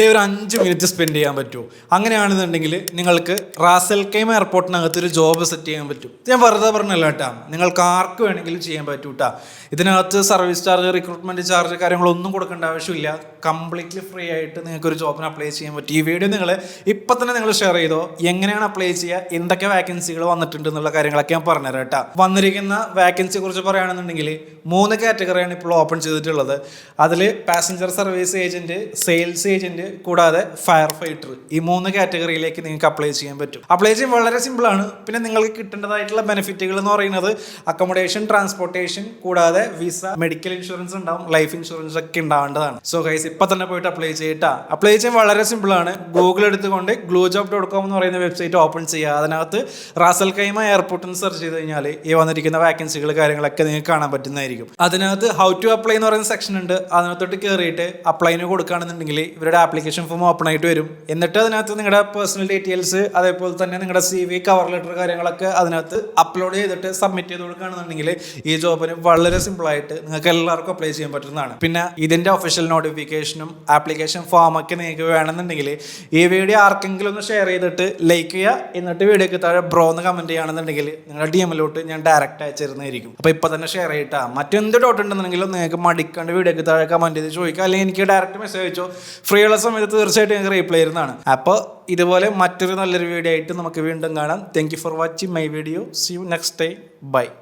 ഒരു 5 minute spend ചെയ്യാൻ പറ്റുമോ? അങ്ങനെയാണെന്നുണ്ടെങ്കിൽ നിങ്ങൾക്ക് റാസൽ കൈമ എയർപോർട്ടിനകത്ത് ഒരു ജോബ് സെറ്റ് ചെയ്യാൻ പറ്റും. ഞാൻ വെറുതെ പറഞ്ഞല്ല കേട്ടാ, നിങ്ങൾക്ക് ആർക്ക് വേണമെങ്കിലും ചെയ്യാൻ പറ്റൂ കേട്ടാ. ഇതിനകത്ത് സർവീസ് ചാർജ്, റിക്രൂട്ട്മെന്റ് ചാർജ് കാര്യങ്ങളൊന്നും കൊടുക്കേണ്ട ആവശ്യമില്ല. കംപ്ലീറ്റ്ലി ഫ്രീ ആയിട്ട് നിങ്ങൾക്ക് ഒരു ജോബിന് അപ്ലൈ ചെയ്യാൻ പറ്റും. ഈ വീഡിയോ നിങ്ങൾ ഇപ്പം തന്നെ നിങ്ങൾ ഷെയർ ചെയ്തോ, എങ്ങനെയാണ് അപ്ലൈ ചെയ്യുക, എന്തൊക്കെ വാക്കൻസികൾ വന്നിട്ടുണ്ട് എന്നുള്ള കാര്യങ്ങളൊക്കെ ഞാൻ പറഞ്ഞുതരാം കേട്ടാ. വന്നിരിക്കുന്ന വാക്കൻസിയെ കുറിച്ച് പറയുകയാണെന്നുണ്ടെങ്കിൽ 3 കാറ്റഗറിയാണ് ഇപ്പോൾ ഓപ്പൺ ചെയ്തിട്ടുള്ളത്. അതിൽ passenger service agent, sales agent കൂടാതെ ഫയർ ഫൈറ്റർ, ഈ 3 കാറ്റഗറിയിലേക്ക് നിങ്ങൾക്ക് അപ്ലൈ ചെയ്യാൻ പറ്റും. അപ്ലൈ ചെയ്യാൻ വളരെ സിമ്പിൾ ആണ്. പിന്നെ നിങ്ങൾക്ക് കിട്ടേണ്ടതായിട്ടുള്ള ബെനിഫിറ്റുകൾ എന്ന് പറയുന്നത് അക്കോമഡേഷൻ, ട്രാൻസ്പോർട്ടേഷൻ കൂടാതെ വിസ, മെഡിക്കൽ ഇൻഷുറൻസ് ഉണ്ടാവും, ലൈഫ് ഇൻഷുറൻസ് ഒക്കെ ഉണ്ടാവേണ്ടതാണ്. സോ ഗൈസ്, ഇപ്പൊ തന്നെ പോയിട്ട് അപ്ലൈ ചെയ്യട്ടാ. അപ്ലൈ ചെയ്യാൻ വളരെ സിമ്പിൾ ആണ്. ഗൂഗിൾ എടുത്തുകൊണ്ട് gluejob.com എന്ന് പറയുന്ന വെബ്സൈറ്റ് ഓപ്പൺ ചെയ്യുക. അതിനകത്ത് റാസൽ കൈമ എയർപോർട്ട് എന്ന് സെർച്ച് ചെയ്ത് കഴിഞ്ഞാൽ ഈ വന്നിരിക്കുന്ന വാക്കൻസികൾ കാര്യങ്ങളൊക്കെ നിങ്ങൾക്ക് കാണാൻ പറ്റുന്നതായിരിക്കും. അതിനകത്ത് ഹൗ ടു അപ്ലൈ എന്ന് പറയുന്ന സെക്ഷൻ ഉണ്ട്. അതിനകത്തോട്ട് കയറിയിട്ട് അപ്ലൈന് കൊടുക്കുകയാണെന്നുണ്ടെങ്കിൽ ഇവരുടെ ആപ്ലിക്കേഷൻ ഫോം ഓപ്പൺ ആയിട്ട് വരും. എന്നിട്ട് അതിനകത്ത് നിങ്ങളുടെ പേഴ്സണൽ ഡീറ്റെയിൽസ്, അതേപോലെ തന്നെ നിങ്ങളുടെ CV, കവർ ലെറ്റർ കാര്യങ്ങളൊക്കെ അതിനകത്ത് അപ്ലോഡ് ചെയ്തിട്ട് സബ്മിറ്റ് ചെയ്ത് കൊടുക്കുകയാണെന്നുണ്ടെങ്കിൽ ഈ ജോബിന് വളരെ സിമ്പിൾ ആയിട്ട് നിങ്ങൾക്ക് എല്ലാവർക്കും അപ്ലൈ ചെയ്യാൻ പറ്റുന്നതാണ്. പിന്നെ ഇതിന്റെ ഒഫീഷ്യൽ നോട്ടിഫിക്കേഷനും ആപ്ലിക്കേഷൻ ഫോമൊക്കെ നിങ്ങൾക്ക് വേണമെന്നുണ്ടെങ്കിൽ ഈ വീഡിയോ ആർക്കെങ്കിലും ഒന്ന് ഷെയർ ചെയ്തിട്ട് ലൈക്ക് ചെയ്യുക. എന്നിട്ട് വീഡിയോക്ക് താഴെ ബ്രോ എന്ന് കമന്റ് ചെയ്യുകയാണെന്നുണ്ടെങ്കിൽ നിങ്ങളുടെ DM-ലോട്ട് ഞാൻ ഡയറക്റ്റ് അയച്ചിരുന്നതായിരിക്കും. അപ്പോൾ ഇപ്പൊ തന്നെ ഷെയർ ചെയ്യട്ടാ. മറ്റെന്ത് ഡൗട്ട് ഉണ്ടെന്നുണ്ടെങ്കിലും നിങ്ങൾക്ക് മടിക്കാണ്ട് വീഡിയോക്ക് താഴെ കമന്റ് ചെയ്ത് ചോദിക്കുക, അല്ലെങ്കിൽ എനിക്ക് ഡയറക്റ്റ് മെസ്സേജ് അയച്ചോ. ഫ്രീ ഉള്ള സമയത്ത് തീർച്ചയായിട്ടും ഞങ്ങൾക്ക് റീപ്ലൈ ചെയ്യുന്നതാണ്. അപ്പോൾ ഇതുപോലെ മറ്റൊരു നല്ലൊരു വീഡിയോ ആയിട്ട് നമുക്ക് വീണ്ടും കാണാം. Thank you for watching my video. See you next time. By.